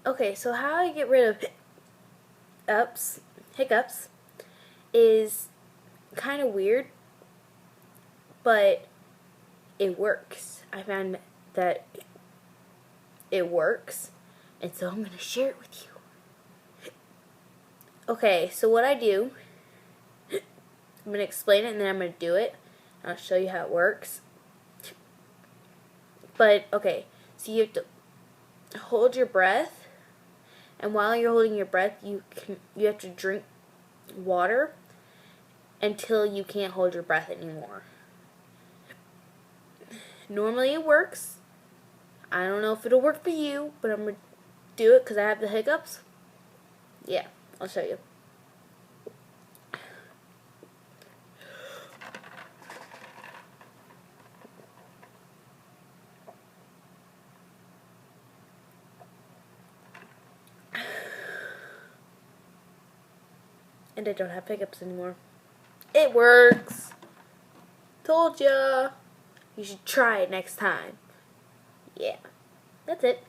Okay, so how I get rid of hiccups is kind of weird, but it works. I found that it works, and so I'm going to share it with you. Okay, so what I do, I'm going to explain it and then I'm going to do it. I'll show you how it works. But, okay, so you have to hold your breath, and while you're holding your breath, you have to drink water until you can't hold your breath anymore. Normally it works. I don't know if it'll work for you, but I'm going to do it because I have the hiccups. Yeah, I'll show you. And I don't have hiccups anymore. It works. Told ya. You should try it next time. Yeah, that's it.